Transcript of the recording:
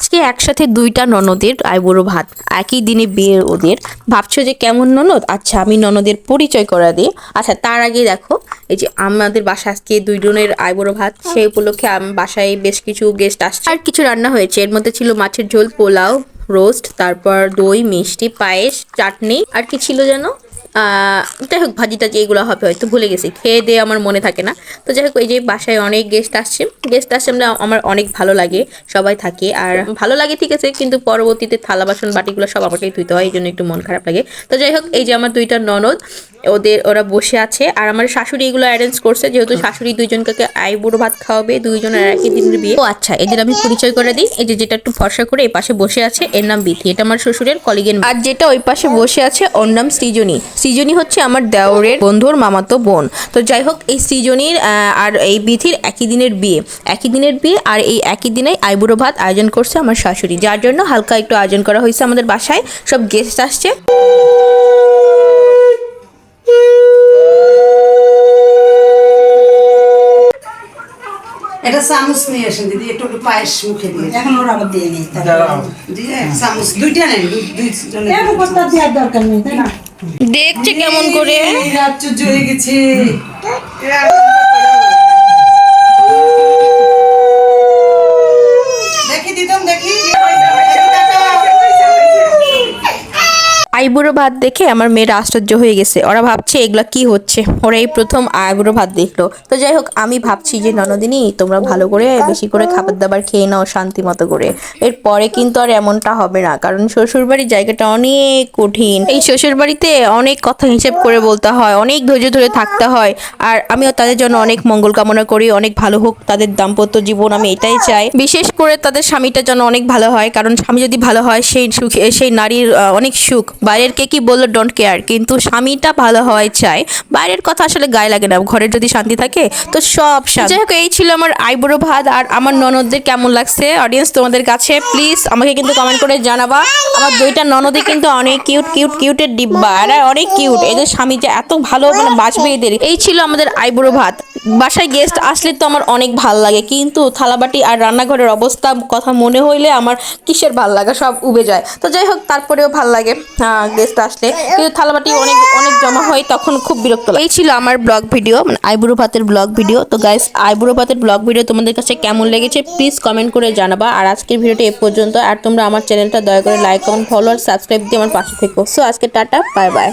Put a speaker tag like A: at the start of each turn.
A: আজকে একসাথে দুইটা ননদের আইবুড়ো ভাত, একই দিনে বিয়ে ওদের। ভাবছো যে কেমন ননদ? আচ্ছা আমি ননদের পরিচয় করা দিই। আচ্ছা তার আগে দেখো, এই যে আমাদের বাসায় আজকে দুইজনের আইবুড়ো ভাত, সেই উপলক্ষে বাসায় বেশ কিছু গেস্ট আসছে আর কিছু রান্না হয়েছে। এর মধ্যে ছিল মাছের ঝোল, পোলাও, রোস্ট, তারপর দই, মিষ্টি, পায়েস, চাটনি, আর কি ছিল যেন, যাই হোক ভাজি টাজি এগুলো হবে, হয়তো ভুলে গেছি, খেয়ে দিয়ে আমার মনে থাকে না। তো যাই হোক এই যে বাসায় অনেক গেস্ট আসছে আমার অনেক ভালো লাগে, সবাই থাকে আর ভালো লাগে, ঠিক আছে, কিন্তু পরবর্তীতে থালা বাসন বাটিগুলো সব আমাকেই ধুইতে হয়, এই জন্য একটু মন খারাপ লাগে। তো যাই হোক এই যে আমার দুইটা ননদ, ওরা বসে আছে আর আমার শাশুড়ি এগুলো অ্যারেঞ্জ করছে, যেহেতু শাশুড়ি দুইজনকে আইবুড়ো ভাত খাওয়াবে, দুইজনের একই দিনের বিয়ে। ও আচ্ছা, এদের আমি পরিচয় করে দিই। এই যে যেটা একটু ফর্সা করে এই পাশে বসে আছে, এর নাম বিথি, এটা আমার শ্বশুরের কলিগের। আর যেটা ওই পাশে বসে আছে ওর নাম সৃজনী। সৃজনী হচ্ছে আমার দেওরের বন্ধুর মামাতো বোন। তো যাই হোক এই সৃজনীর আর এই বিথির একই দিনের বিয়ে, আর এই একই দিনে আইবুড়ো ভাত আয়োজন করছে আমার শাশুড়ি, যার জন্য হালকা একটু আয়োজন করা হয়েছে আমাদের বাসায়, সব গেস্ট আসছে।
B: এটা চামচ নিয়ে আসেন দিদি, একটু পায়েস মুখে দিয়ে।
C: এখন ওরা আবার দিয়ে নেই,
B: দিয়ে চামচ দুইটা নেন,
C: দেওয়ার দরকার নেই, তাই না?
A: দেখছে কেমন করে
B: আশ্চর্য হয়ে গেছে। দেখি দিতাম, দেখি
A: আইবুড়ো ভাত দেখে আমার মেয়েরা আশ্চর্য হয়ে গেছে, ওরা ভাবছে এগুলা কি হচ্ছে, ওরা এই প্রথম আইবুড়ো ভাত দেখলো। তো যাই হোক আমি ভাবছি যে ননদিনী তোমরা ভালো করে বেশি করে খাবার দাবার খেয়ে নাও শান্তি মতো করে, এরপরে কিন্তু আর এমনটা হবে না, কারণ শ্বশুরবাড়ির জায়গাটা অনেক কঠিন। এই শ্বশুরবাড়িতে অনেক কথা হিসেব করে বলতে হয়, অনেক ধৈর্য ধরে থাকতে হয়, আর আমিও তাদের জন্য অনেক মঙ্গল কামনা করি, অনেক ভালো হোক তাদের দাম্পত্য জীবন, আমি এটাই চাই। বিশেষ করে তাদের স্বামীটার জন্য অনেক ভালো হয়, কারণ স্বামী যদি ভালো হয় সেই নারীর অনেক সুখ। বাইরের কে কি বললো ডোন্ট কেয়ার, কিন্তু স্বামীটা ভালো হওয়াই চাই। বাইরের কথা আসলে গায়ে লাগে না, ঘরের যদি শান্তি থাকে তো সব শান্তি। যাই হোক এই ছিল আমার আইবুড়ো ভাত, আর আমার ননদদের কেমন লাগছে অডিয়েন্স তোমাদের কাছে প্লিজ আমাকে কিন্তু কমেন্ট করে জানাবা। আমার দুইটা ননদই কিন্তু অনেক কিউটের ডিব্বা, আর অনেক কিউট, এদের স্বামী যে এত ভালো মানে বাঁচবে এদের। এই ছিল আমাদের আইবুড়ো ভাত। বাসায় গেস্ট আসলে তো আমার অনেক ভাল লাগে, কিন্তু থালাবাটি আর রান্নাঘরের অবস্থা কথা মনে হইলে আমার কিসের ভাল লাগা সব উবে যায়। তো যাই হোক তারপরেও ভাল লাগে গেস্ট আসলে, কিন্তু থালাবাটি অনেক অনেক জমা হয়, তখন খুব বিরক্ত লাগে। এই ছিল আমার ব্লগ ভিডিও, মানে আইবুড়ো ভাতের ব্লগ ভিডিও। তো গাইস আইবুড়ো ভাতের ব্লগ ভিডিও তোমাদের কাছে কেমন লেগেছে প্লিজ কমেন্ট করে জানাবা। আর আজকের ভিডিওটা এ পর্যন্ত, আর তোমরা আমার চ্যানেলটা দয়া করে লাইক, কমেন্ট, ফলো আর সাবস্ক্রাইব দিয়ে আমার পাশে থেকো। সো আজকে টাটা, বাই বাই।